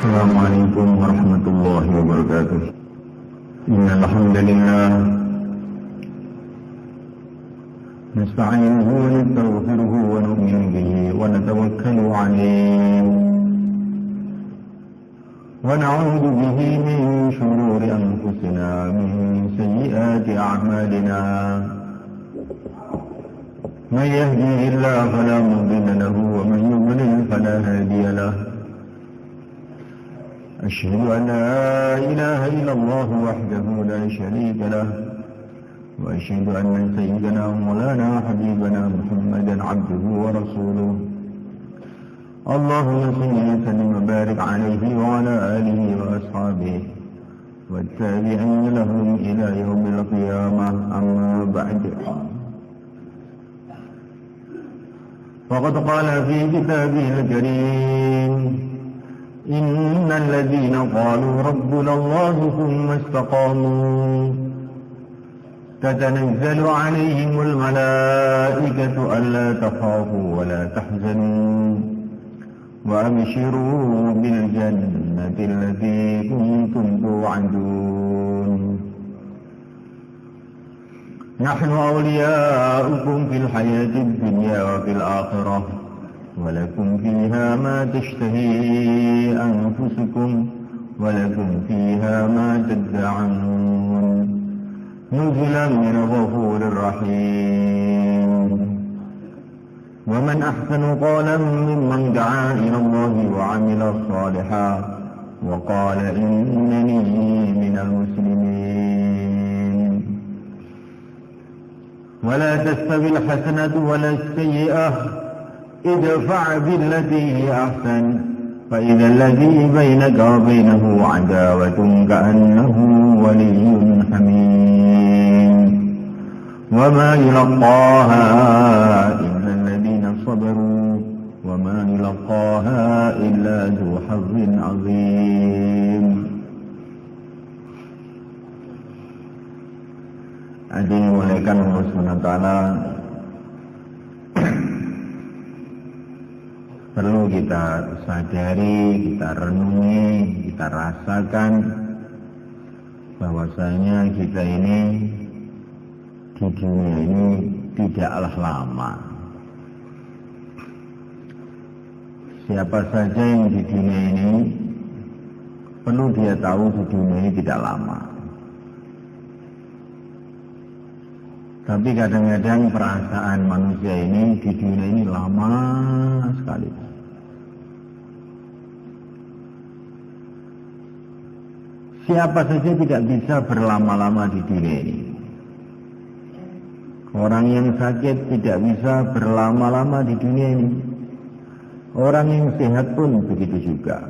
Assalamualaikum warahmatullahi wabarakatuh. Innal hamdalillah nasta'inuhu wa nastaghfiruhu wa nu'minu bihi wa natawakkalu 'alayhi wa na'udzu bihi min shururi anfusina min sayyiati a'malina. Man yahdihillahu fala mudilla lahu wa man yudlil fala hadiya lahu. أشهد أن لا إله إلا الله وحده لا شريك له وأشهد أن سيدنا ومولانا وحبيبنا محمدا عبده ورسوله. اللهم صل وسلم وبارك عليه وعلى آله وأصحابه والتابعين لهم إلى يوم القيامة. أما بعد، فقد قال في كتابه الكريم: إن الذين قالوا ربنا الله ثم استقاموا تتنزل عليهم الملائكة ألا تخافوا ولا تحزنوا وأبشروا بالجنة التي كنتم توعدون. نحن أولياؤكم في الحياة الدنيا وفي الآخرة ولكم فيها ما تشتهي أنفسكم ولكم فيها ما تدعون نزلا من غفور رحيم. ومن أحسن قولا ممن دعا إلى الله وعمل صالحا وقال إنني من المسلمين. ولا تستوي الحسنة ولا السيئة ادفع بالتي هي أحسن فإذا الذي بينك وبينه عداوة كأنه ولي حميم. وما يلقاها إلا الذين صبروا وما يلقاها إلا ذو حظ عظيم. Hadirin muliakan Allah Subhanahu wa taala, perlu kita sadari, kita renungi, kita rasakan bahwasanya kita ini di dunia ini tidaklah lama. Siapa saja yang di dunia ini perlu dia tahu di dunia ini tidak lama. Tapi kadang-kadang perasaan manusia ini di dunia ini lama sekali. Siapa saja tidak bisa berlama-lama di dunia ini. Orang yang sakit tidak bisa berlama-lama di dunia ini. Orang yang sehat pun begitu juga.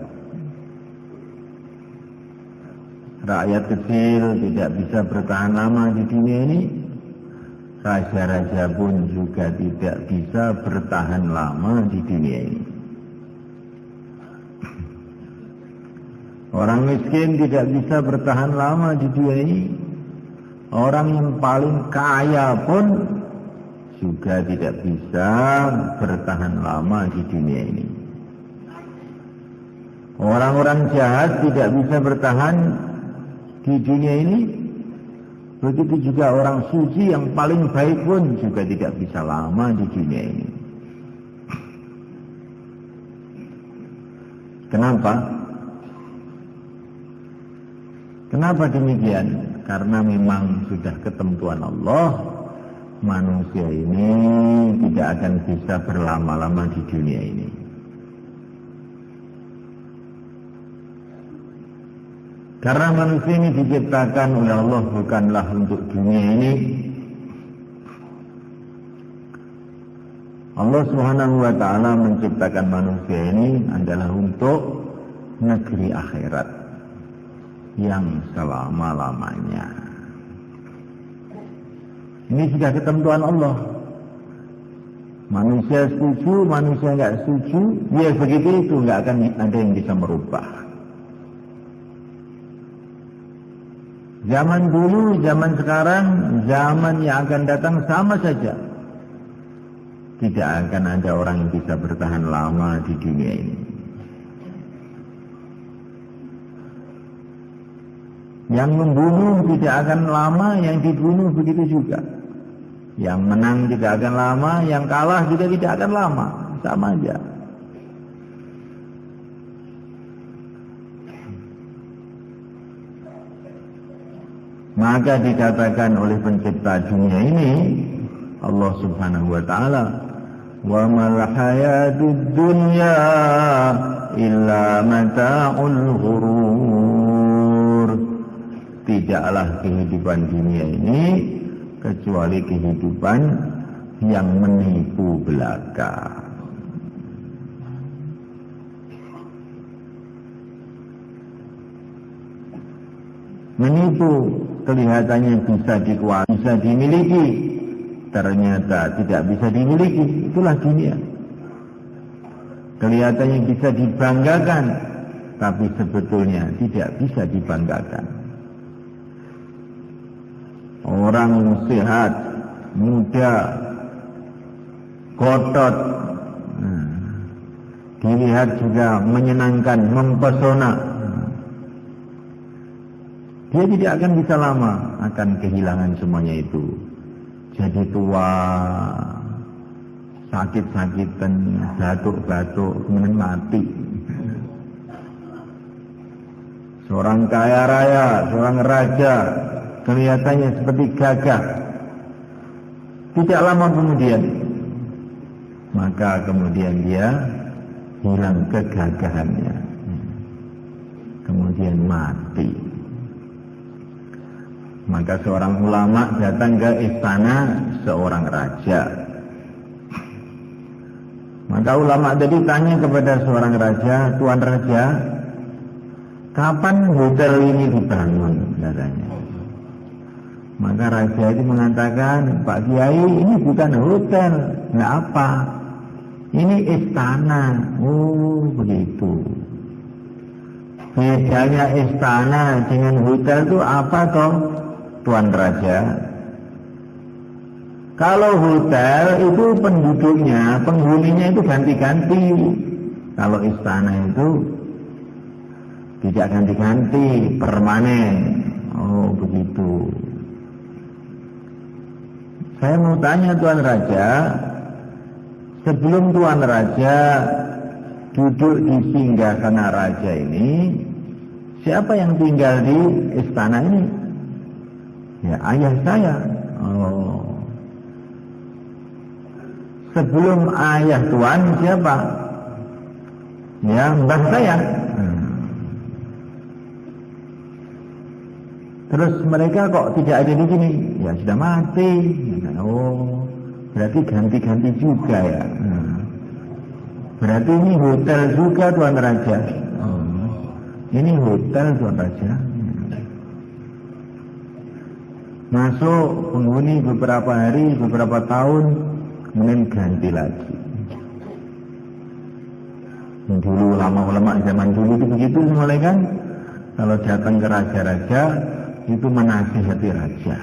Rakyat kecil tidak bisa bertahan lama di dunia ini. Raja-raja pun juga tidak bisa bertahan lama di dunia ini. Orang miskin tidak bisa bertahan lama di dunia ini. Orang yang paling kaya pun juga tidak bisa bertahan lama di dunia ini. Orang-orang jahat tidak bisa bertahan di dunia ini. Begitu juga orang suci yang paling baik pun juga tidak bisa lama di dunia ini. Kenapa? Kenapa demikian? Karena memang sudah ketentuan Allah, manusia ini tidak akan bisa berlama-lama di dunia ini. Karena manusia ini diciptakan oleh Allah bukanlah untuk dunia ini. Allah Subhanahu wa ta'ala menciptakan manusia ini adalah untuk negeri akhirat yang selama-lamanya. Ini sudah ketentuan Allah. Manusia setuju, manusia nggak setuju, ya begitu itu, nggak akan ada yang bisa merubah. Zaman dulu, zaman sekarang, zaman yang akan datang sama saja. Tidak akan ada orang yang bisa bertahan lama di dunia ini. Yang membunuh tidak akan lama, yang dibunuh begitu juga. Yang menang tidak akan lama, yang kalah juga tidak akan lama. Sama aja. Maka dikatakan oleh pencipta dunia ini, Allah Subhanahu wa ta'ala, wa mal hayatud dunya illa mata'ul ghurur. Tidaklah kehidupan dunia ini kecuali kehidupan yang menipu belaka. Menipu kelihatannya bisa dikuasai, bisa dimiliki, ternyata tidak bisa dimiliki. Itulah dunia. Kelihatannya bisa dibanggakan, tapi sebetulnya tidak bisa dibanggakan. Orang sehat, muda, kotot, dilihat juga menyenangkan, mempesona. Dia tidak akan bisa lama, akan kehilangan semuanya itu. Jadi tua, sakit-sakitan, batuk-batuk, kemudian mati. Seorang kaya raya, seorang raja, kelihatannya seperti gagah. Tidak lama kemudian, maka kemudian dia hilang kegagahannya. Kemudian mati. Maka seorang ulama datang ke istana seorang raja. Maka ulama tadi tanya kepada seorang raja, Tuan Raja, kapan hotel ini dibangun? Katanya. Maka raja itu mengatakan, Pak Kiai, ini bukan hotel. Nggak apa, ini istana. Oh begitu. Bedanya istana dengan hotel itu apa toh, Tuan Raja? Kalau hotel itu penduduknya, penghuninya itu ganti-ganti. Kalau istana itu tidak ganti-ganti, permanen. Oh begitu. Saya mau tanya Tuan Raja, sebelum Tuan Raja duduk di singgasana raja ini, siapa yang tinggal di istana ini? Ya ayah saya. Oh. Sebelum ayah Tuan siapa? Ya mbah saya. Terus mereka kok tidak ada di sini? Ya sudah mati. Oh, berarti ganti-ganti juga ya. Berarti ini hotel juga Tuan Raja. Ini hotel Tuan Raja. Masuk penghuni beberapa hari, beberapa tahun, kemudian ganti lagi. Dulu ulama-ulama zaman dulu itu begitu mulai kan. Kalau datang ke raja-raja itu menasihati raja.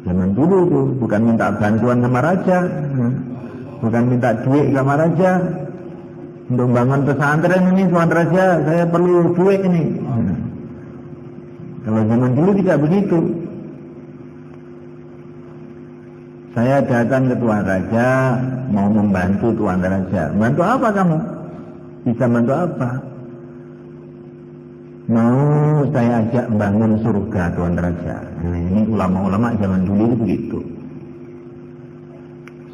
Zaman dulu itu bukan minta bantuan sama raja, bukan minta duit sama raja. Untuk bangun pesantren ini Tuan Raja, saya perlu duit ini. Kalau zaman dulu tidak begitu. Saya datang ke Tuan Raja, mau membantu Tuan Raja. Bantu apa kamu? Bisa bantu apa? Mau saya ajak bangun surga Tuan Raja. Nah, ini ulama-ulama zaman dulu itu begitu.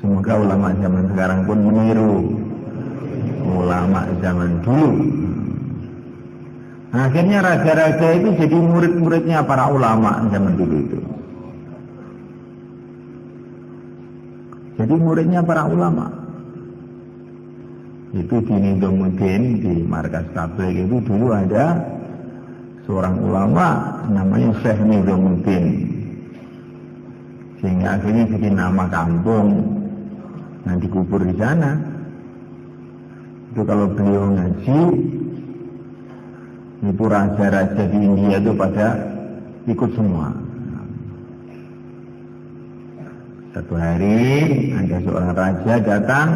Semoga ulama zaman sekarang pun meniru ulama zaman dulu. Akhirnya raja-raja itu jadi murid-muridnya para ulama zaman dulu itu. Jadi muridnya para ulama. Itu di Nizamuddin, di markas tabligh itu dulu ada seorang ulama namanya Syekh Nizamuddin. Sehingga akhirnya bikin nama kampung, nah dikubur di sana. Itu kalau beliau ngaji, itu raja-raja di India itu pada ikut semua. Satu hari ada seorang raja datang.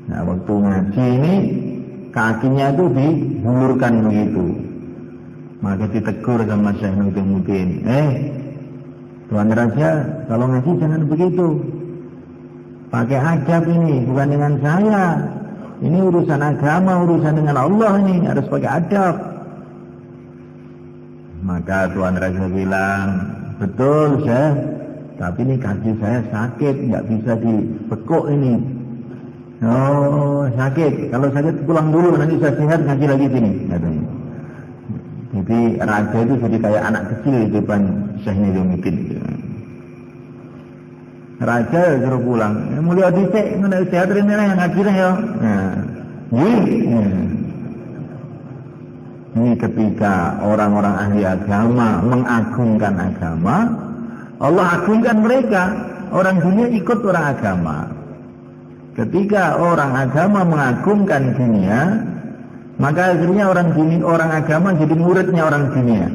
Nah waktu ngaji ini kakinya itu dihulurkan begitu. Maka ditegur sama Syekh Nuruddin, Tuan Raja, kalau ngaji jangan begitu. Pakai adab ini, bukan dengan saya. Ini urusan agama, urusan dengan Allah ini, harus pakai adab. Maka Tuan Raja bilang, betul Syekh, tapi ini kaki saya sakit, nggak bisa dibekuk ini. Oh, sakit. Kalau sakit pulang dulu, nanti saya sehat ngaji lagi sini. Katanya. Jadi raja itu jadi kayak anak kecil di depan Syekh Nuruddin. Raja suruh pulang. Mulia dicek, mana sehat ini yang ngaji ya. Ini ketika orang-orang ahli agama mengagungkan agama, Allah agungkan mereka. Orang dunia ikut orang agama. Ketika orang agama mengagungkan dunia, maka akhirnya orang agama jadi muridnya orang dunia.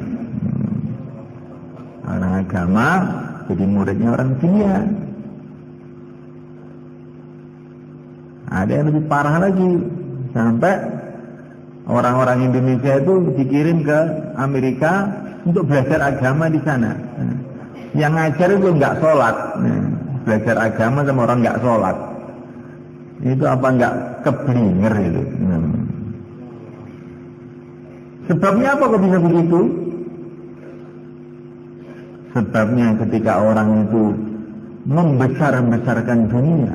Orang agama jadi muridnya orang dunia. Ada yang lebih parah lagi, sampai orang-orang Indonesia itu dikirim ke Amerika untuk belajar agama di sana. Yang ngajar itu nggak sholat, belajar agama sama orang nggak sholat. Itu apa nggak keblinger itu? Sebabnya apa kok bisa begitu? Sebabnya ketika orang itu membesar-besarkan dunia,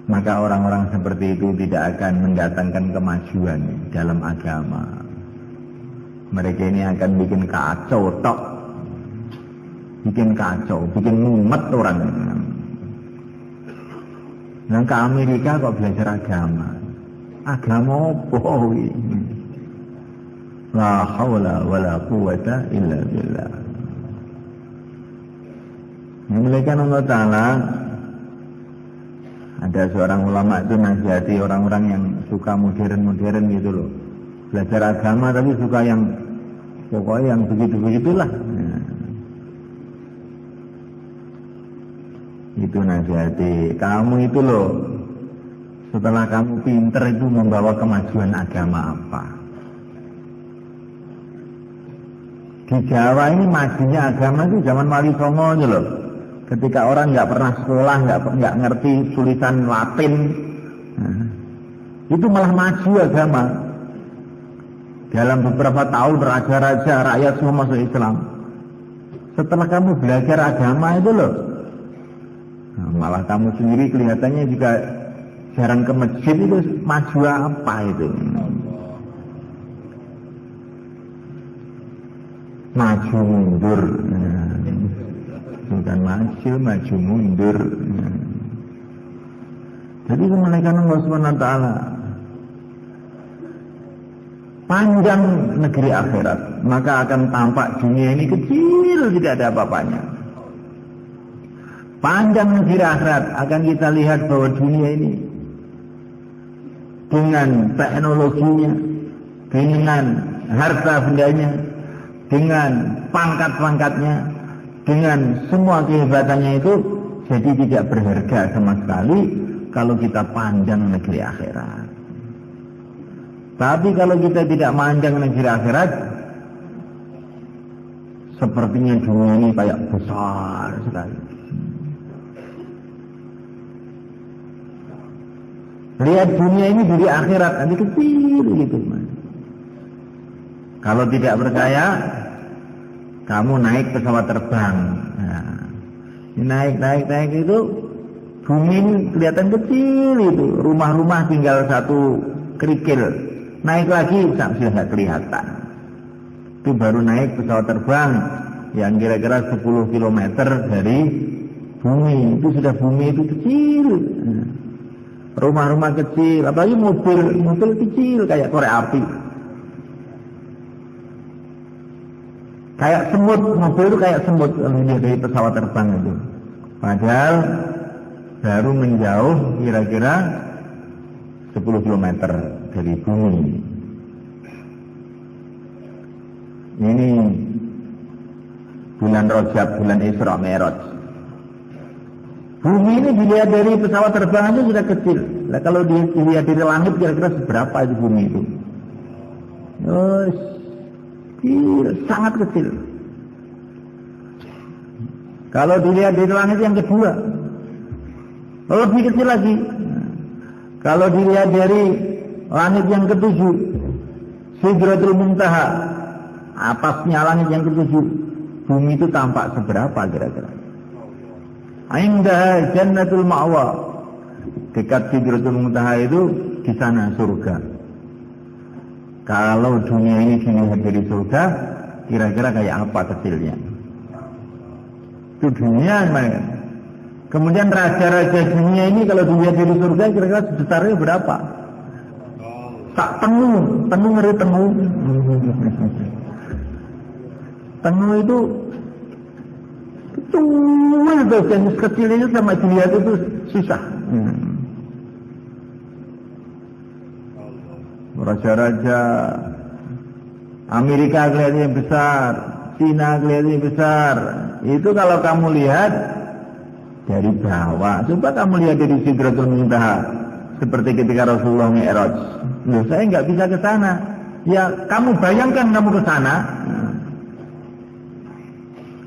maka orang-orang seperti itu tidak akan mendatangkan kemajuan dalam agama. Mereka ini akan bikin kacau tok. Bikin kacau, bikin mumet orang. Nah ke Amerika kok belajar agama. Agama apa ini? La haula wala quwata illa billah. Memiliki Allah Ta'ala. Ada seorang ulama itu nasihati orang-orang yang suka modern-modern gitu loh. Belajar agama tapi suka yang pokoknya yang begitu-begitulah. Itu nasihati, kamu itu loh, setelah kamu pinter itu membawa kemajuan agama apa? Di Jawa ini majunya agama itu zaman Wali Songo aja loh. Ketika orang nggak pernah sekolah, nggak ngerti tulisan Latin, itu malah maju agama. Dalam beberapa tahun raja-raja rakyat semua masuk Islam. Setelah kamu belajar agama itu loh, malah kamu sendiri kelihatannya juga jarang ke masjid, itu maju apa itu? Maju mundur. Bukan maju mundur. Jadi kemalaikan Allah SWT, panjang negeri akhirat, maka akan tampak dunia ini kecil, tidak ada apa-apanya. Panjang negeri akhirat akan kita lihat bahwa dunia ini dengan teknologinya, dengan harta bendanya, dengan pangkat-pangkatnya, dengan semua kehebatannya itu jadi tidak berharga sama sekali kalau kita pandang negeri akhirat. Tapi kalau kita tidak mandang negeri akhirat, sepertinya dunia ini kayak besar sekali. Lihat dunia ini dari akhirat, nanti kecil gitu. Kalau tidak percaya, kamu naik pesawat terbang. Nah, naik itu bumi ini kelihatan kecil itu. Rumah-rumah tinggal satu kerikil. Naik lagi sudah nggak kelihatan. Itu baru naik pesawat terbang yang kira-kira 10 km dari bumi. Itu sudah bumi itu kecil. Rumah-rumah kecil, apalagi mobil kecil kayak korek api. Kayak semut, mobil itu kayak semut kalau dia dari pesawat terbang itu. Padahal baru menjauh kira-kira 10 km dari bumi. Ini bulan Rajab, bulan Isra Mi'raj. Bumi ini dilihat dari pesawat terbang itu sudah kecil. Nah, kalau dilihat dari langit kira-kira seberapa itu bumi itu? Sangat kecil. Kalau dilihat dari langit yang kedua, lebih kecil lagi. Kalau dilihat dari langit yang ketujuh, Sidratul Muntaha, atasnya langit yang ketujuh, bumi itu tampak seberapa kira-kira? Indah Jannatul Ma'wa, dekat Sidratul Muntaha itu di sana surga. Kalau dunia ini dilihat dari surga, kira-kira kayak apa kecilnya? Itu dunia. Kemudian raja-raja dunia ini kalau dilihat dari surga, kira-kira besarnya berapa? Tak tengu ngeri tengu. Tengu itu jenis kecil itu sama dilihat itu susah. Raja-raja Amerika kelihatannya besar, Cina kelihatannya besar. Itu kalau kamu lihat dari bawah. Coba kamu lihat dari Sidratul Muntaha, seperti ketika Rasulullah Mi'raj. Loh, saya nggak bisa ke sana. Ya, kamu bayangkan kamu ke sana,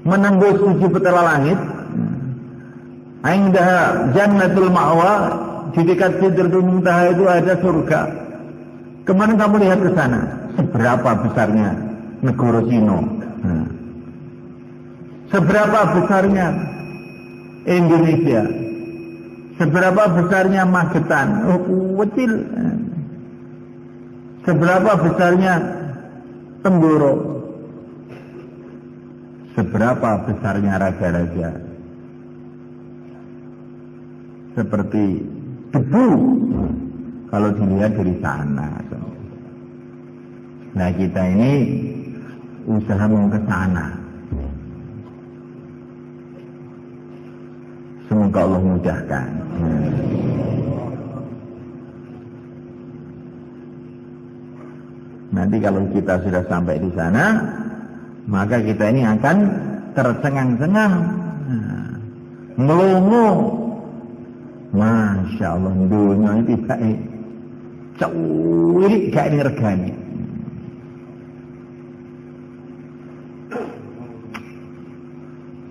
menembus 7 petala langit, Indah Jannatul Ma'wa, di dekat Sidratul Muntaha itu ada surga. Kemarin kamu lihat ke sana, seberapa besarnya negara Cina, seberapa besarnya Indonesia, seberapa besarnya Magetan, kecil, seberapa besarnya Temboro, seberapa besarnya raja-raja, seperti debu kalau dilihat dari sana. Nah, kita ini usaha mau ke sana. Semoga Allah mudahkan. Nanti kalau kita sudah sampai di sana, maka kita ini akan tercengang-cengang, melongo. Masya Allah, dunia ini baik, cawiri gak ini regani.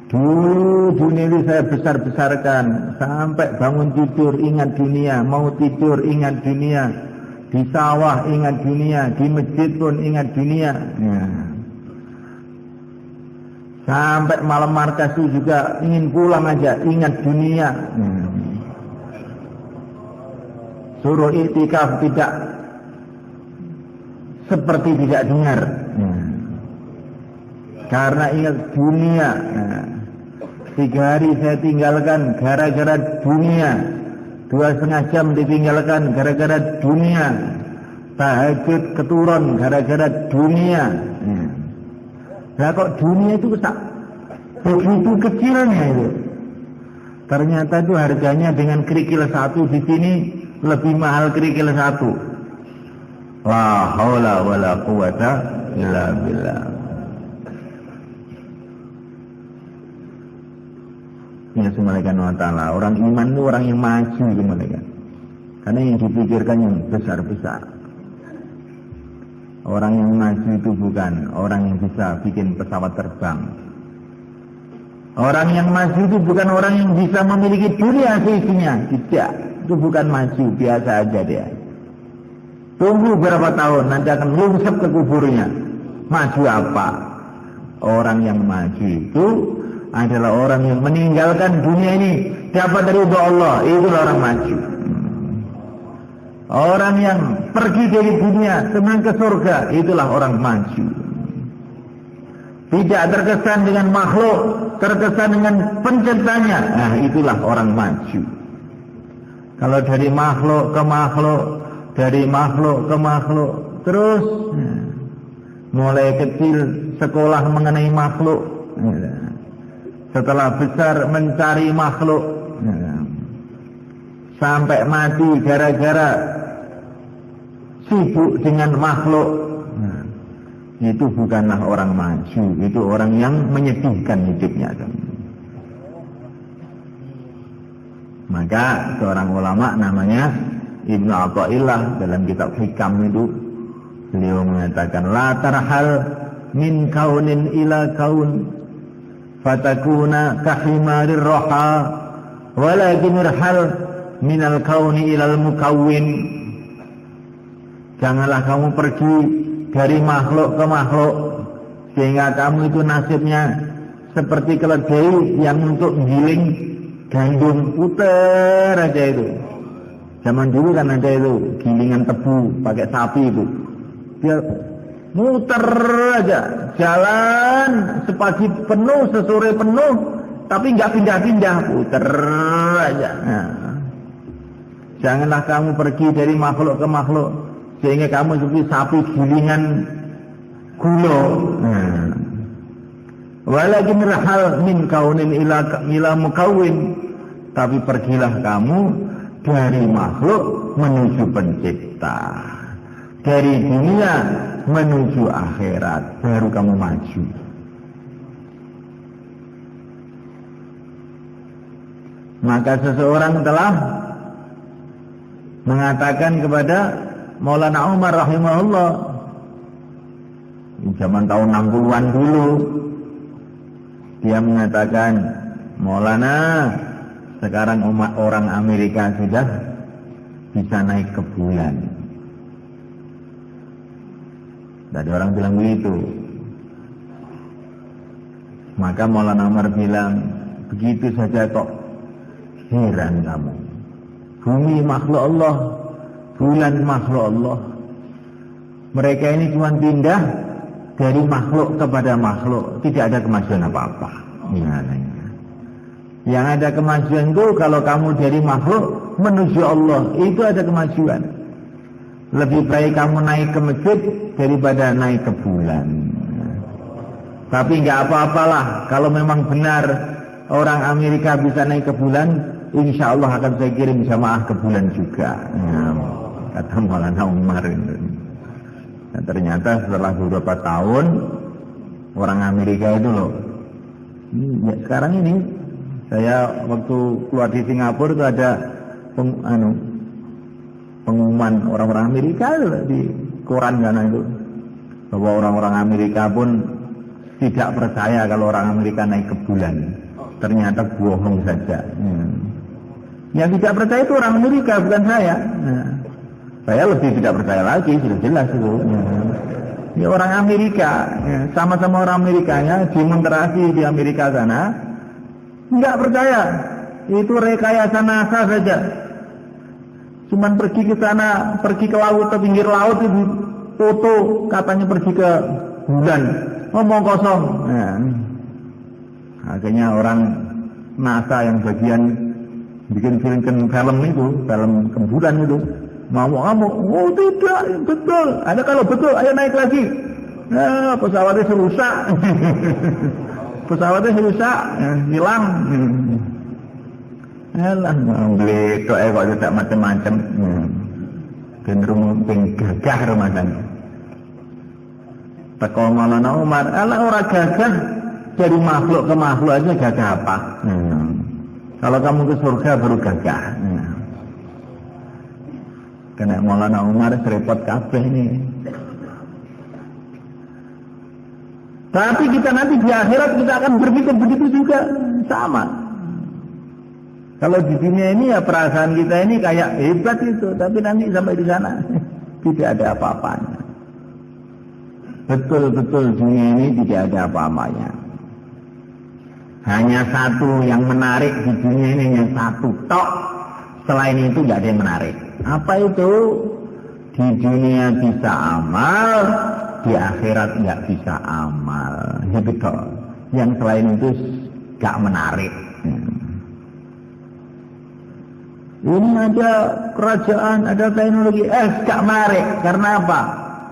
Dulu dunia ini saya besar-besarkan, sampai bangun tidur ingat dunia, mau tidur ingat dunia, di sawah ingat dunia, di masjid pun ingat dunia. Sampai malam markas itu juga ingin pulang aja, ingat dunia. Suruh iktikaf tidak seperti tidak dengar, karena ingat dunia. 3 hari saya tinggalkan gara-gara dunia, 2,5 jam ditinggalkan gara-gara dunia, tahajud keturun gara-gara dunia. Nah, kok dunia itu begitu kecilnya itu. Ternyata itu harganya dengan kerikil 1 di sini lebih mahal kerikil 1. La haula wala quwata illa billah. Ya Subhanahu wa ta'ala. Orang iman itu orang yang maju mereka. Karena yang dipikirkan yang besar-besar. Orang yang maju itu bukan orang yang bisa bikin pesawat terbang. Orang yang maju itu bukan orang yang bisa memiliki dunia seisinya. Tidak. Itu bukan maju, biasa aja dia. Tunggu berapa tahun, nanti akan lungsep ke kuburnya. Maju apa? Orang yang maju itu adalah orang yang meninggalkan dunia ini dapat ridha Allah. Itulah orang maju. Orang yang pergi dari dunia senang ke surga, itulah orang maju. Tidak terkesan dengan makhluk, terkesan dengan penciptanya. Nah, itulah orang maju. Kalau dari makhluk ke makhluk, dari makhluk ke makhluk, terus mulai kecil sekolah mengenai makhluk, setelah besar mencari makhluk, sampai mati gara-gara sibuk dengan makhluk. Itu bukanlah orang maju, itu orang yang menyedihkan hidupnya. Maka seorang ulama namanya Ibnu Athaillah dalam kitab Hikam itu beliau mengatakan la tarhal min kaunin ila kaun fatakuna kahimarir roha walakin irhal minal kauni ilal mukawwin. Janganlah kamu pergi dari makhluk ke makhluk sehingga kamu itu nasibnya seperti keledai yang untuk giling gandum, puter aja itu. Zaman dulu kan ada itu gilingan tebu pakai sapi itu, dia muter aja, jalan sepagi penuh, sesore penuh, tapi nggak pindah-pindah, puter aja. Nah, janganlah kamu pergi dari makhluk ke makhluk sehingga kamu seperti sapi gilingan gula. Nah, walakin rahal min kaunin ila mukawwin, tapi pergilah kamu dari makhluk menuju pencipta, dari dunia menuju akhirat, baru kamu maju. Maka seseorang telah mengatakan kepada Maulana Umar rahimahullah di zaman tahun 60-an dulu, dia mengatakan, Maulana, sekarang orang Amerika sudah bisa naik ke bulan. Tadi orang bilang begitu. Maka Maulana Umar bilang, begitu saja kok heran kamu. Bumi makhluk Allah, bulan makhluk Allah. Mereka ini cuma pindah dari makhluk kepada makhluk, tidak ada kemajuan apa-apa. Yang ada kemajuan itu kalau kamu dari makhluk menuju Allah, itu ada kemajuan. Lebih baik kamu naik ke masjid daripada naik ke bulan. Tapi nggak apa-apalah, kalau memang benar orang Amerika bisa naik ke bulan, insya Allah akan saya kirim jamaah ke bulan juga. Kata Maulana Umar. Dan ternyata setelah beberapa tahun orang Amerika itu loh, ya sekarang ini saya waktu keluar di Singapura itu ada pengumuman orang-orang Amerika itu di koran sana itu, bahwa orang-orang Amerika pun tidak percaya kalau orang Amerika naik ke bulan. Ternyata bohong saja. Yang tidak percaya itu orang Amerika, bukan saya. Saya lebih tidak percaya lagi, sudah jelas itu. Ya orang Amerika, sama-sama orang Amerikanya demonstrasi di Amerika sana, nggak percaya. Itu rekayasa NASA saja. Cuman pergi ke sana, pergi ke laut, ke pinggir laut itu foto, katanya pergi ke bulan, ngomong kosong. Akhirnya orang NASA yang bagian bikin film itu, film ke bulan itu, ngamuk-ngamuk, oh tidak, betul. Ada kalau betul, ayo naik lagi. Nah, pesawatnya rusak. Pesawatnya rusak, hilang. Alah, beli kok tidak macam-macam. Cenderung gagah rumahnya. Teko Maulana Umar, alah orang gagah dari makhluk ke makhluk aja gagah apa? Kalau kamu ke surga baru gagah. Kena Maulana Umar serepot kabeh ini. Tapi kita nanti di akhirat kita akan berpikir begitu juga, sama. Kalau di dunia ini ya perasaan kita ini kayak hebat itu, tapi nanti sampai di sana tidak ada apa-apanya. Betul-betul dunia ini tidak ada apa-apanya. Hanya satu yang menarik di dunia ini, hanya satu tok. Selain itu tidak ada yang menarik. Apa itu? Di dunia bisa amal, di akhirat nggak bisa amal. Ya betul. Yang selain itu nggak menarik. Ini ada kerajaan, ada teknologi, nggak menarik. Karena apa?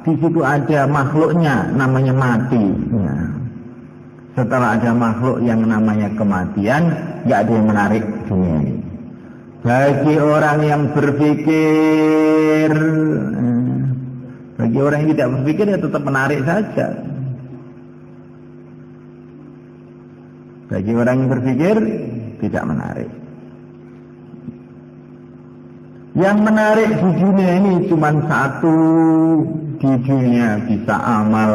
Di situ ada makhluknya, namanya mati. Setelah ada makhluk yang namanya kematian, nggak ada yang menarik dunia ini. Bagi orang yang berpikir, bagi orang yang tidak berpikir ya tetap menarik saja. Bagi orang yang berpikir tidak menarik. Yang menarik di dunia ini cuma satu, di dunia bisa amal,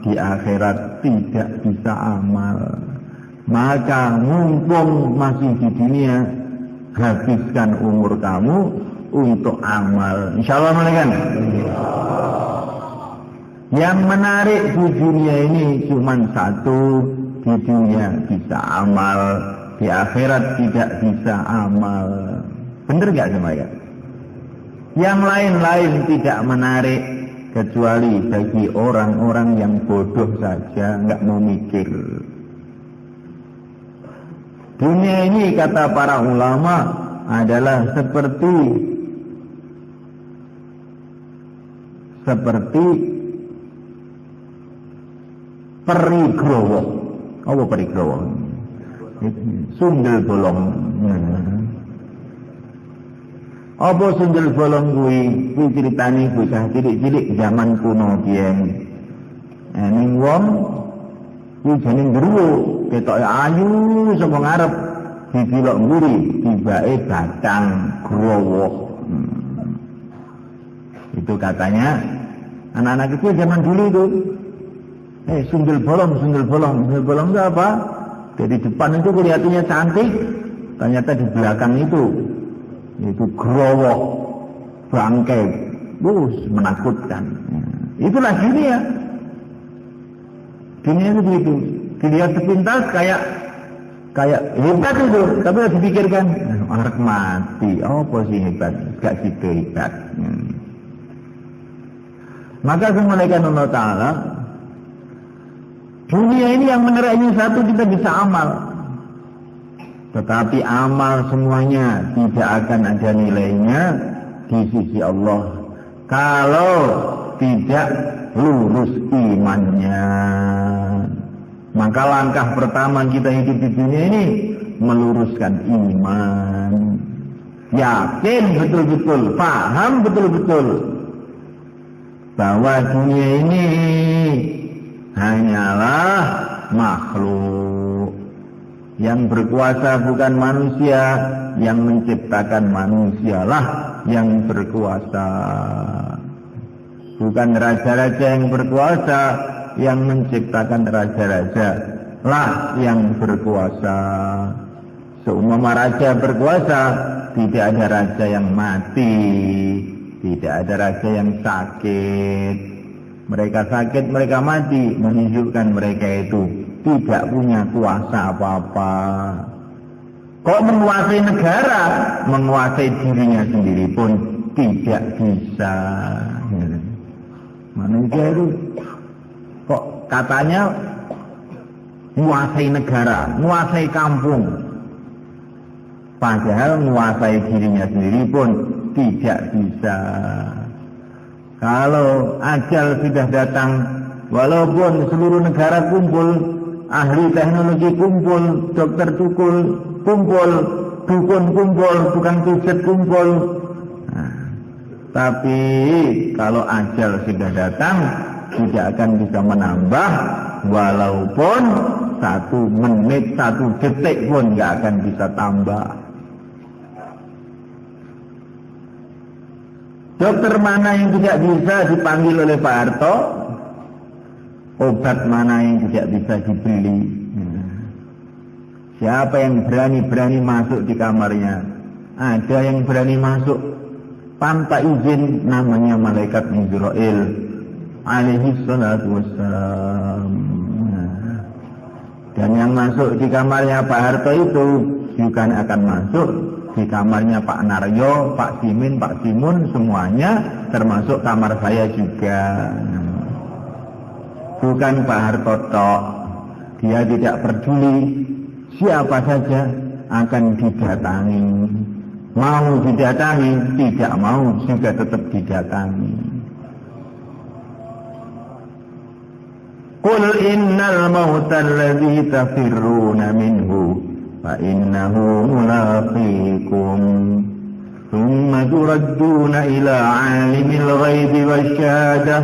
di akhirat tidak bisa amal. Maka mumpung masih di dunia, habiskan umur kamu untuk amal. Insyaallah kan? Yang menarik di dunia ini cuma satu, di dunia bisa amal, di akhirat tidak bisa amal. Bener gak semuanya? Yang lain-lain tidak menarik kecuali bagi orang-orang yang bodoh saja, nggak mau mikir. Dunia ini kata para ulama adalah seperti perigrowo. Apa perigrowo? Sundel bolong. Apa sundel bolong kuwi ceritane bocah cilik-cilik zaman kuno biyen. Ning wong kuwi jeneng geruwo, ketoke ayu saka ngarep, didelok mburi, tibake batang growo. Itu katanya anak-anak itu zaman dulu itu. Sundel bolong itu apa? Dari depan itu kelihatannya cantik, ternyata di belakang itu growok, bangkai, menakutkan. Itulah dunia. Dunia itu begitu. Dilihat sepintas kayak hebat itu, tapi harus dipikirkan, orang mati, apa sih hebat? Gak situ hebat. Maka semuanya Allah Ta'ala, dunia ini yang menerainya satu, kita bisa amal. Tetapi amal semuanya tidak akan ada nilainya di sisi Allah kalau tidak lurus imannya. Maka langkah pertama kita hidup di dunia ini meluruskan iman. Yakin betul-betul, paham betul-betul bahwa dunia ini hanyalah makhluk. Yang berkuasa bukan manusia, yang menciptakan manusialah yang berkuasa. Bukan raja-raja yang berkuasa, yang menciptakan raja-raja lah yang berkuasa. Seumpama raja berkuasa, tidak ada raja yang mati, tidak ada raja yang sakit. Mereka sakit, mereka mati, menunjukkan mereka itu tidak punya kuasa apa-apa. Kok menguasai negara, menguasai dirinya sendiri pun tidak bisa. Manusia itu kok katanya menguasai negara, menguasai kampung, padahal menguasai dirinya sendiri pun tidak bisa. Kalau ajal sudah datang, walaupun seluruh negara kumpul, ahli teknologi kumpul, dokter kumpul, dukun kumpul, tukang pijat kumpul. Tapi kalau ajal sudah datang, tidak akan bisa menambah, walaupun 1 menit, 1 detik pun tidak akan bisa tambah. Dokter mana yang tidak bisa dipanggil oleh Pak Harto? Obat mana yang tidak bisa dibeli? Siapa yang berani masuk di kamarnya? Ada yang berani masuk tanpa izin, namanya malaikat Israel alaihi salatu wassalam. Dan yang masuk di kamarnya Pak Harto itu bukan akan masuk di kamarnya Pak Naryo, Pak Simin, Pak Simun, semuanya termasuk kamar saya juga. Bukan Pak Harto tok, dia tidak peduli, siapa saja akan didatangi. Mau didatangi, tidak mau juga tetap didatangi. Qul innal mauta alladhi tafirruna minhu fa innahu mulaqikum thumma turadduna ila alimil ghaibi wasyahadah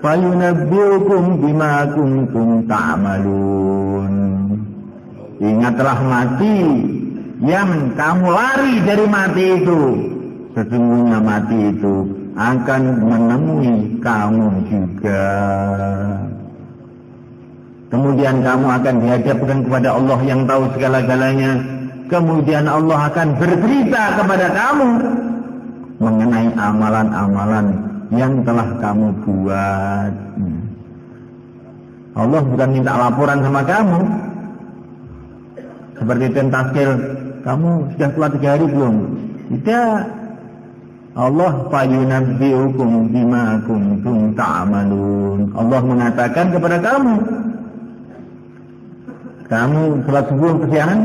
fayunabbiukum bima kuntum ta'malun. Ingatlah mati yang kamu lari dari mati itu. sesungguhnya mati itu akan menemui kamu juga. Kemudian kamu akan dihadapkan kepada Allah yang tahu segala-galanya. Kemudian Allah akan bercerita kepada kamu mengenai amalan-amalan yang telah kamu buat. Allah bukan minta laporan sama kamu. Seperti tentaskil, kamu sudah sholat 3 hari belum? Tidak. Allah fayunabbi'ukum bima kuntum ta'malun. Allah mengatakan kepada kamu sholat subuh kesiangan?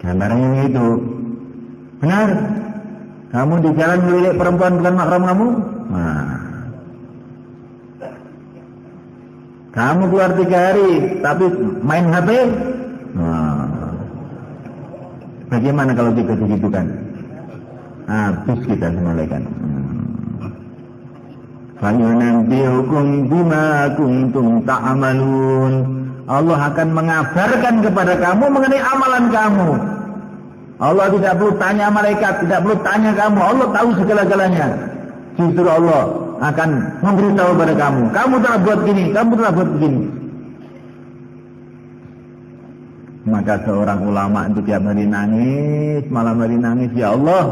Gambarnya itu. Benar? Kamu di jalan melirik perempuan bukan mahram kamu? Nah. Kamu keluar 3 hari tapi main HP? Nah. Bagaimana kalau kita begitu kan? Habis kita semalekan. Fayunabbi'ukum bima kuntum ta'malun. Allah akan mengabarkan kepada kamu mengenai amalan kamu. Allah tidak perlu tanya malaikat, tidak perlu tanya kamu. Allah tahu segala-galanya. Justru Allah akan memberitahu kepada kamu. Kamu telah buat gini, kamu telah buat begini. Maka seorang ulama itu tiap hari nangis, malam hari nangis, ya Allah,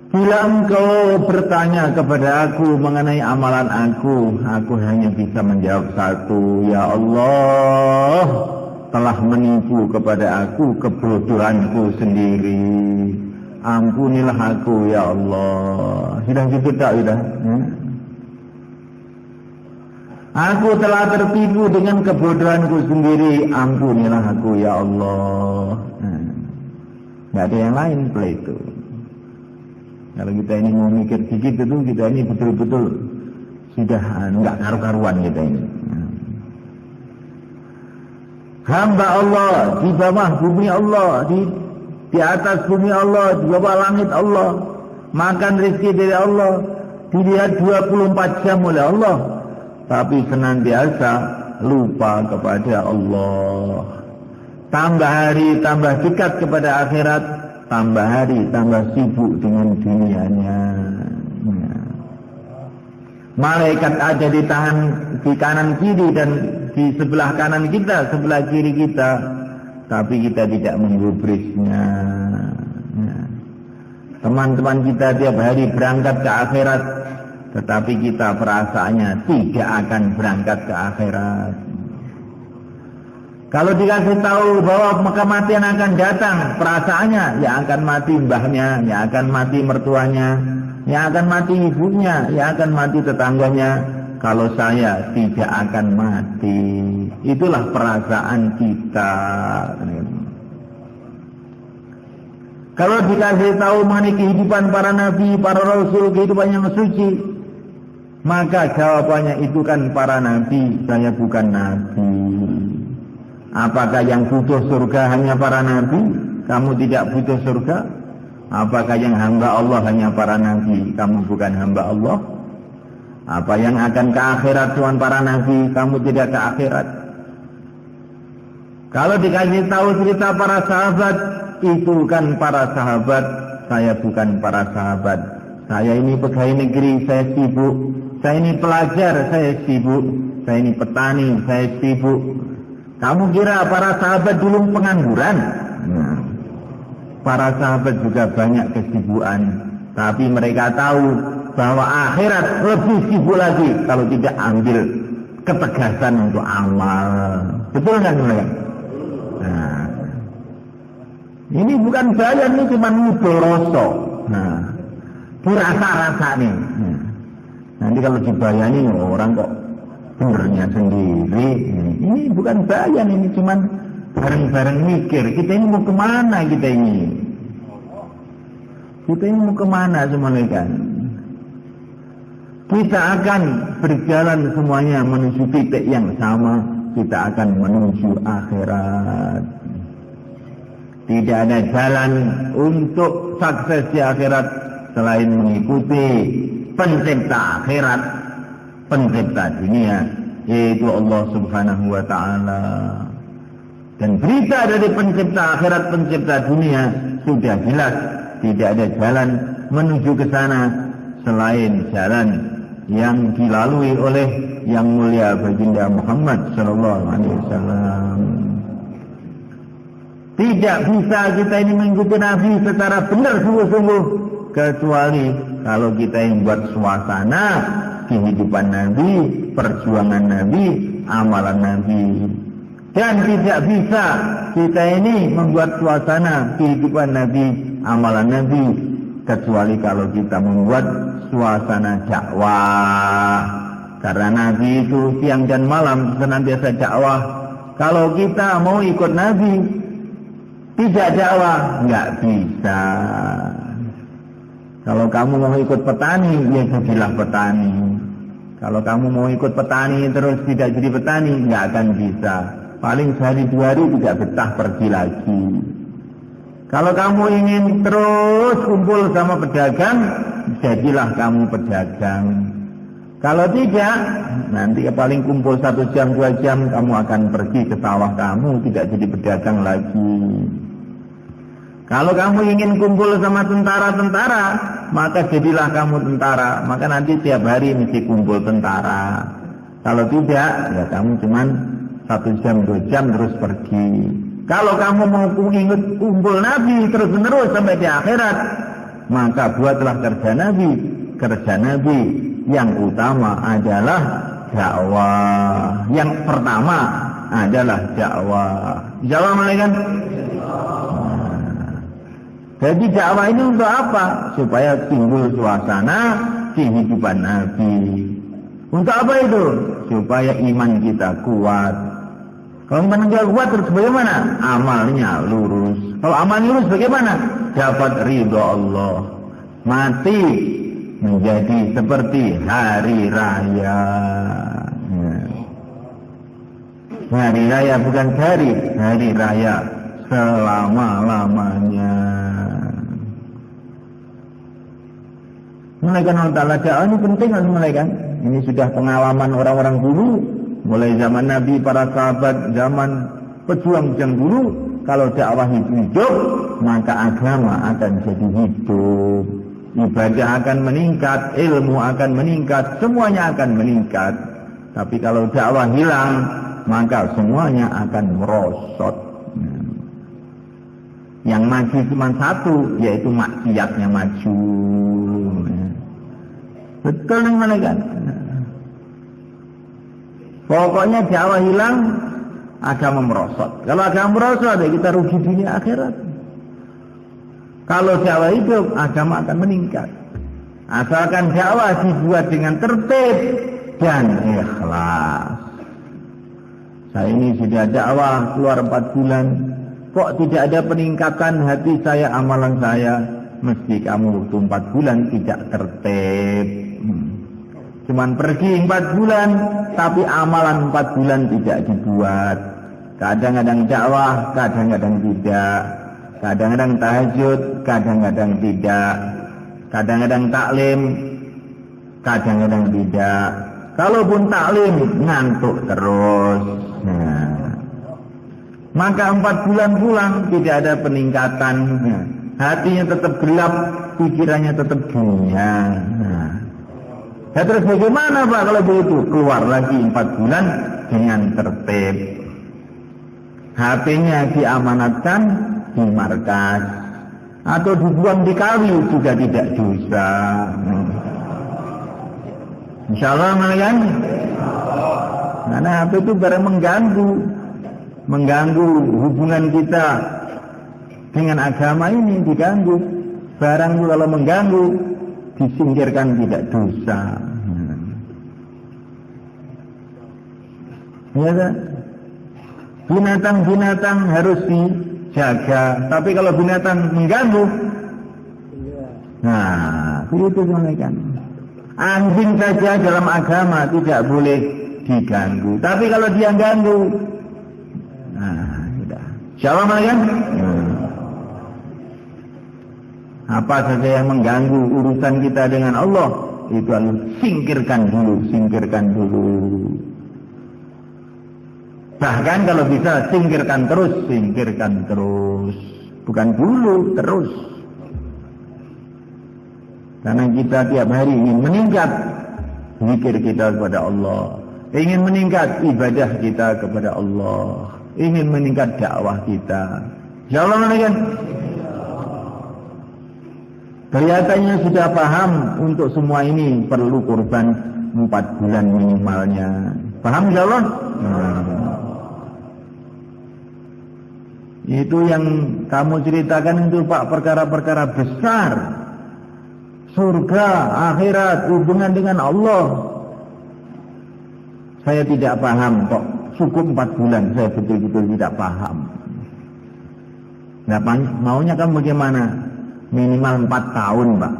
bila engkau bertanya kepada aku mengenai amalan aku hanya bisa menjawab satu, ya Allah, telah menipu kepada aku kebodohanku sendiri. Ampunilah aku, ya Allah. Sudah gitu tak, sudah? Aku telah tertipu dengan kebodohanku sendiri. Ampunilah aku, ya Allah. Tidak ada yang lain setelah itu. Kalau kita ini mau mikir sedikit itu, kita ini betul-betul sudah enggak karu-karuan kita ini. Hamba Allah di bawah bumi Allah, di atas bumi Allah, di bawah langit Allah, makan rezeki dari Allah, dilihat 24 jam oleh Allah, tapi senantiasa lupa kepada Allah. Tambah hari tambah dekat kepada akhirat, tambah hari tambah sibuk dengan dunianya. Malaikat ada di kanan kiri dan di sebelah kanan kita, sebelah kiri kita, tapi kita tidak menggubrisnya. Teman-teman kita tiap hari berangkat ke akhirat, tetapi kita perasaannya tidak akan berangkat ke akhirat. Kalau dikasih tahu bahwa kematian akan datang, perasaannya yang akan mati mbahnya, yang akan mati mertuanya, yang akan mati ibunya, yang akan mati tetangganya. Kalau saya tidak akan mati. Itulah perasaan kita. Kalau dikasih tahu mengenai kehidupan para nabi, para rasul, kehidupan yang suci, maka jawabannya itu kan para nabi, saya bukan nabi. Apakah yang butuh surga hanya para nabi? Kamu tidak butuh surga? Apakah yang hamba Allah hanya para nabi? Kamu bukan hamba Allah? Apa yang akan ke akhirat cuma para nabi? Kamu tidak ke akhirat? Kalau dikasih tahu cerita para sahabat, itu kan para sahabat, saya bukan para sahabat. Saya ini pegawai negeri, saya sibuk. Saya ini pelajar, saya sibuk. Saya ini petani, saya sibuk. Kamu kira para sahabat dulu pengangguran? Para sahabat juga banyak kesibukan, tapi mereka tahu bahwa akhirat lebih sibuk lagi kalau tidak ambil ketegasan untuk amal. Betul nggak teman-teman? Nah, ini bukan bayan, ini cuma mudoroso. Nah, dirasa-rasa nih. Nanti kalau dibayani orang kok benernya sendiri. Ini bukan bayan, ini cuma bareng-bareng mikir. Kita ini mau kemana kita ini? Kita ini mau kemana semuanya kan? Kita akan berjalan semuanya menuju titik yang sama. Kita akan menuju akhirat. Tidak ada jalan untuk sukses di akhirat selain mengikuti pencipta akhirat, pencipta dunia, yaitu Allah Subhanahu wa ta'ala. Dan berita dari pencipta akhirat, pencipta dunia, sudah jelas tidak ada jalan menuju ke sana selain jalan yang dilalui oleh yang mulia baginda Muhammad sallallahu alaihi wasallam. Tidak bisa kita ini mengikuti Nabi secara benar sungguh-sungguh kecuali kalau kita yang buat suasana kehidupan Nabi, perjuangan Nabi, amalan Nabi. Dan tidak bisa kita ini membuat suasana kehidupan Nabi, amalan Nabi, kecuali kalau kita membuat suasana dakwah. Karena Nabi itu siang dan malam senantiasa dakwah. Kalau kita mau ikut Nabi, tidak dakwah, nggak bisa. Kalau kamu mau ikut petani, ya jadilah petani. Kalau kamu mau ikut petani terus tidak jadi petani, nggak akan bisa. Paling sehari 2 hari tidak betah pergi lagi. Kalau kamu ingin terus kumpul sama pedagang, jadilah kamu pedagang. Kalau tidak, nanti paling kumpul 1 jam 2 jam, kamu akan pergi ke sawah kamu, tidak jadi pedagang lagi. Kalau kamu ingin kumpul sama tentara-tentara, maka jadilah kamu tentara. Maka nanti tiap hari mesti kumpul tentara. Kalau tidak, ya kamu cuman 1 jam 2 jam terus pergi. Kalau kamu mau ingat kumpul Nabi terus-menerus sampai di akhirat, maka buatlah kerja Nabi. Kerja Nabi yang utama adalah dakwah. Yang pertama adalah dakwah. Jawab mereka. Jadi dakwah ini untuk apa? Supaya timbul suasana kehidupan Nabi. Untuk apa itu? Supaya iman kita kuat. Kalau iman kita kuat terus bagaimana? Amalnya lurus. Kalau amal lurus bagaimana? Dapat ridho Allah. Mati menjadi seperti hari raya. Hari raya bukan hari raya selama-lamanya. Mulaikan Allah Ta'ala dakwah ini penting harus mulaikan. Ini sudah pengalaman orang-orang dulu. Mulai zaman Nabi, para sahabat, zaman pejuang-pejuang dulu. Kalau dakwah itu hidup, maka agama akan jadi hidup. Ibadah akan meningkat, ilmu akan meningkat, semuanya akan meningkat. Tapi kalau dakwah hilang, maka semuanya akan merosot. Yang maju cuma satu, yaitu maksiatnya maju. Betul nih malaikat. Pokoknya dakwah hilang, agama merosot. Kalau agama merosot, ya kita rugi dunia akhirat. Kalau dakwah hidup, agama akan meningkat. Asalkan dakwah dibuat dengan tertib dan ikhlas. Saya ini sudah dakwah keluar 4 bulan. Kok tidak ada peningkatan hati saya, amalan saya? Mesti kamu waktu 4 bulan tidak tertib. Cuman pergi 4 bulan, tapi amalan 4 bulan tidak dibuat. Kadang-kadang dakwah, kadang-kadang tidak. Kadang-kadang tahajud, kadang-kadang tidak. Kadang-kadang taklim, kadang-kadang tidak. Kalaupun taklim, ngantuk terus. Maka 4 bulan pulang, tidak ada peningkatan. Hatinya tetap gelap, pikirannya tetap dunia. Ya terus bagaimana Pak kalau begitu? Keluar lagi 4 bulan dengan tertib. HP-nya diamanatkan di markas atau dibuang di kali juga tidak dosa. Insyaallah kan? Karena HP itu barang mengganggu hubungan kita dengan agama ini, diganggu. Barang itu kalau mengganggu, disingkirkan tidak dosa. Ya kan? Binatang-binatang harus dijaga, tapi kalau binatang mengganggu, nah itu kan. Anjing saja dalam agama tidak boleh diganggu, tapi kalau dia ganggu, nah sudah. Siapa kan? Apa saja yang mengganggu urusan kita dengan Allah, itu harus singkirkan dulu. Bahkan kalau bisa singkirkan terus. bukan dulu, terus. Karena kita tiap hari ingin meningkat zikir kita kepada Allah, ingin meningkat ibadah kita kepada Allah, ingin meningkat dakwah kita. Insyaallah kan? Kelihatannya sudah paham untuk semua ini perlu kurban 4 bulan minimalnya. Paham insyaallah? Itu yang kamu ceritakan itu Pak, perkara-perkara besar. Surga, akhirat, hubungan dengan Allah. Saya tidak paham kok. Cukup 4 bulan, saya betul-betul tidak paham. Nah, maunya kamu bagaimana? Minimal 4 tahun Pak.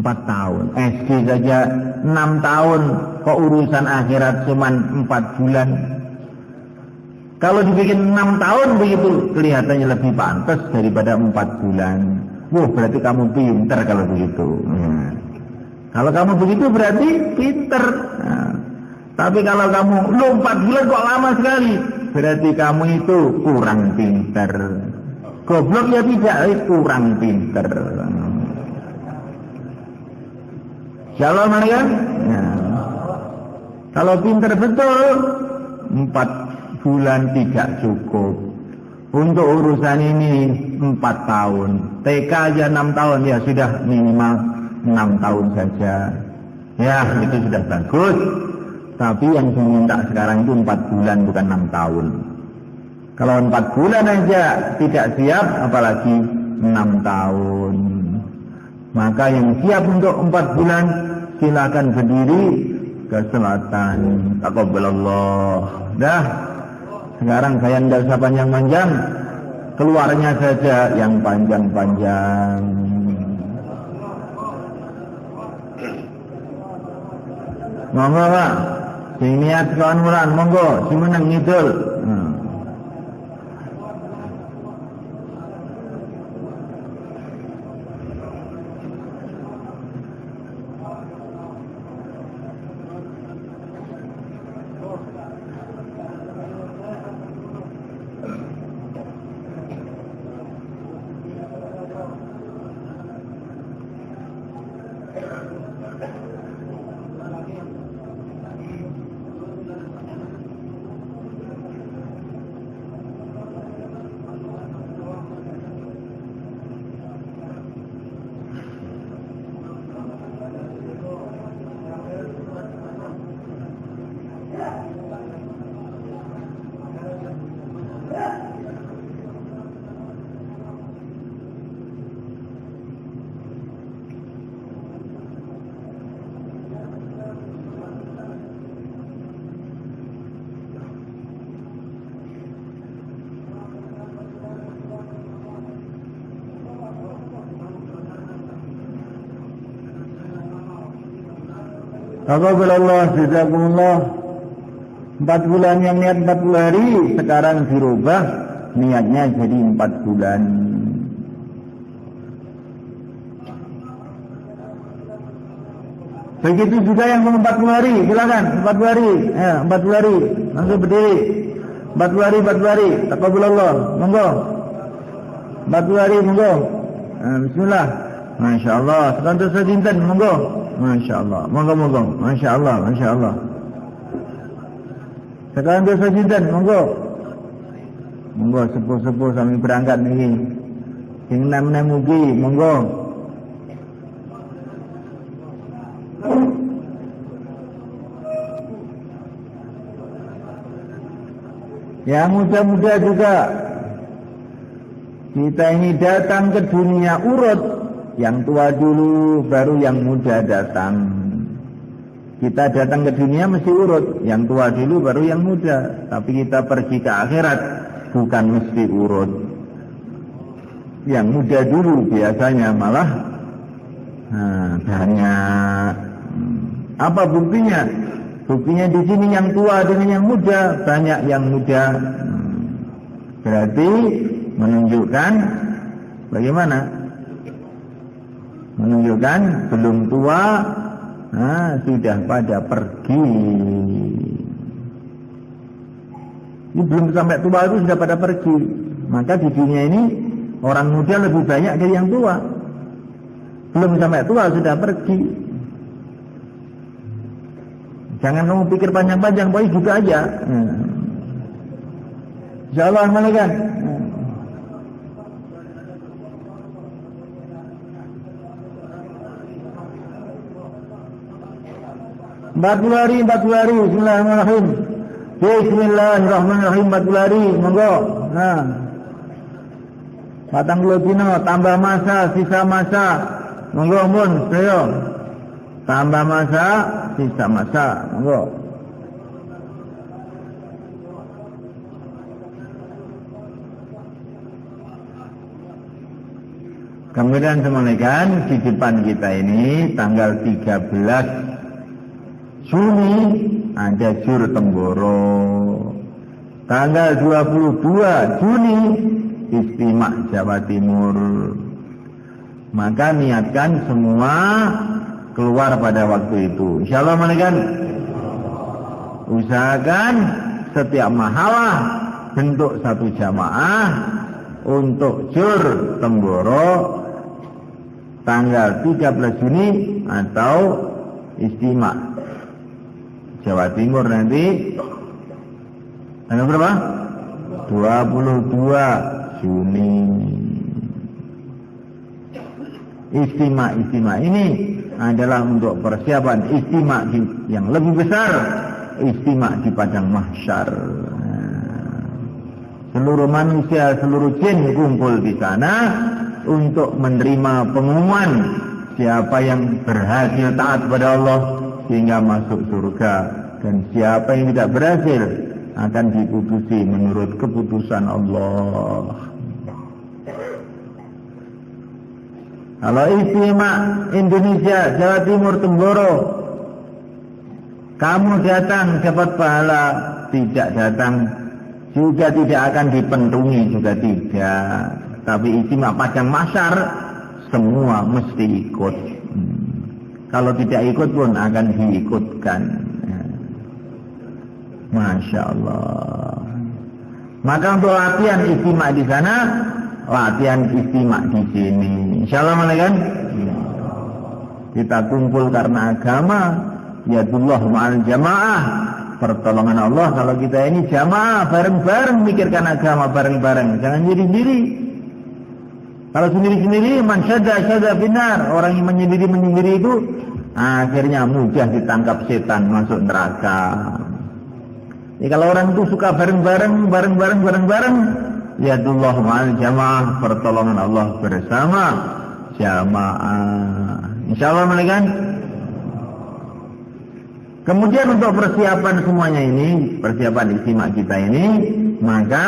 4 tahun. SD saja 6 tahun. Kok urusan akhirat cuma 4 bulan? Kalau dibikin 6 tahun begitu, kelihatannya lebih pantas daripada 4 bulan. Wah, berarti kamu pinter kalau begitu. Kalau kamu begitu berarti pinter. Tapi kalau kamu 4 bulan kok lama sekali, berarti kamu itu kurang pinter. Goblok ya tidak, kurang pinter. Shalom alaikum. Kalau pinter betul, 4 bulan tidak cukup. Untuk urusan ini 4 tahun. TK aja 6 tahun, ya sudah minimal 6 tahun saja. Ya, itu sudah bagus. Tapi yang diminta sekarang itu 4 bulan bukan 6 tahun. Kalau 4 bulan aja tidak siap, apalagi 6 tahun. Maka yang siap untuk 4 bulan, silakan berdiri ke selatan. Taqabbalallah. Dah. Sekarang saya tidak usah panjang-panjang, keluarnya saja yang panjang-panjang. Monggo Pak, sing niat kawan mulan, monggo, sing menang ngidul. Taqabbalallah, jazakumullah. 4 bulan yang niat 40 hari, sekarang dirubah niatnya jadi 4 bulan. Begitu juga yang mau 40 hari, silakan 40 hari. 40 hari, langsung berdiri. 40 hari. Taqabbalallah, monggo. 40 hari, monggo. Bismillah. Masya Allah, sekantor sedinten, monggo. Masya Allah, monggo. Masya Allah. Sekarang dosa jinten, monggo. Sepuh-sepuh sambil berangkat nih. Sing nem-nem mugi, monggo. Yang muda-muda juga. Kita ini datang ke dunia urut. Yang tua dulu, baru yang muda datang. Kita datang ke dunia mesti urut. Yang tua dulu, baru yang muda. Tapi kita pergi ke akhirat, bukan mesti urut. Yang muda dulu biasanya malah banyak. Apa buktinya? Buktinya di sini yang tua dengan yang muda, banyak yang muda. Berarti menunjukkan bagaimana? Menunjukkan belum tua, sudah pada pergi. Ini belum sampai tua itu sudah pada pergi. Maka di dunia ini orang muda lebih banyak dari yang tua. Belum sampai tua sudah pergi. Jangan kamu pikir panjang-panjang, pokoknya gitu aja. Insyaallah malaikat. Empat puluh hari. Bismillahirrahmanirrahim. Bismillahirrahmanirrahim. 40 hari. Monggo. Nah. Patang puluh dino, tambah masa, sisa masa. Monggo mun, saya. Tambah masa, sisa masa. Monggo. Kemudian semuanya di depan kita ini tanggal 13 Juni ada Jur Tenggoro. Tanggal 22 Juni Istimak Jawa Timur. Maka niatkan semua keluar pada waktu itu. Insyaallah malaikat. Usahakan setiap mahalah bentuk satu jamaah untuk Jur Tenggoro tanggal 13 Juni atau Istimak Jawa Timur nanti tanggal berapa? 22 Juni. Istimak ini adalah untuk persiapan istimak yang lebih besar, istimak di padang mahsyar. Seluruh manusia, seluruh jin kumpul di sana untuk menerima pengumuman siapa yang berhasil taat kepada Allah sehingga masuk surga, dan siapa yang tidak berhasil akan diputusi menurut keputusan Allah. Kalau istimak Indonesia Jawa Timur Tenggoro, kamu datang dapat pahala, tidak datang juga tidak akan dipentungi, juga tidak. Tapi istimak padang mahsyar semua mesti ikut. Kalau tidak ikut pun akan diikutkan. Masya Allah. Maka untuk latihan istimak di sana, latihan istimak di sini. Insyaallah malaikat. Kita kumpul karena agama. Yadullah ma'al jamaah. Pertolongan Allah kalau kita ini jamaah, bareng-bareng mikirkan agama bareng-bareng. Jangan sendiri-sendiri. Kalau sendiri-sendiri, man syadda binar. Orang yang menyendiri itu akhirnya mudah ditangkap setan masuk neraka. Jadi kalau orang itu suka bareng-bareng, yadullah ma'al jamaah, pertolongan Allah bersama jamaah. Insyaallah malaikat. Kemudian untuk persiapan semuanya ini, persiapan istimak kita ini, maka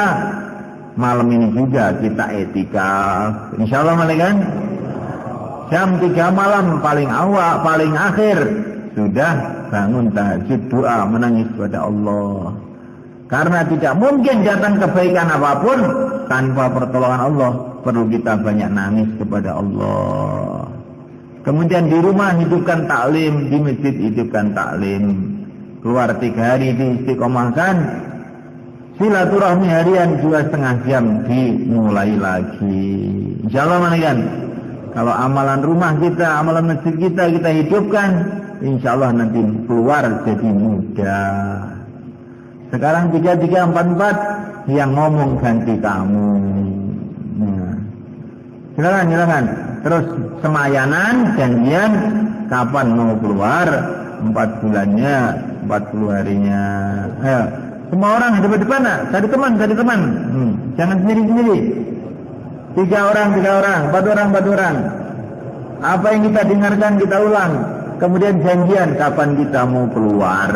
malam ini juga kita etikaf. Insyaallah malaikat. Jam 3 malam paling awal, paling akhir sudah bangun tahajud, doa, menangis kepada Allah. Karena tidak mungkin datang kebaikan apapun tanpa pertolongan Allah. Perlu kita banyak nangis kepada Allah. Kemudian di rumah hidupkan taklim, di masjid hidupkan taklim. Keluar 3 hari diistiqomahkan. Silaturahmi harian 2,5 jam dimulai lagi. Insyaallah malaikat. Kalau amalan rumah kita, amalan masjid kita hidupkan, insyaallah nanti keluar jadi mudah. Sekarang 3, 4 yang ngomong ganti kamu. Nah. Silakan. Terus semayanan, janjian kapan mau keluar, 4 bulannya, 40 harinya. Ayo, semua orang di depan, cari teman. Jangan sendiri-sendiri. 3 orang, 4 orang. Apa yang kita dengarkan kita ulang. Kemudian janjian kapan kita mau keluar.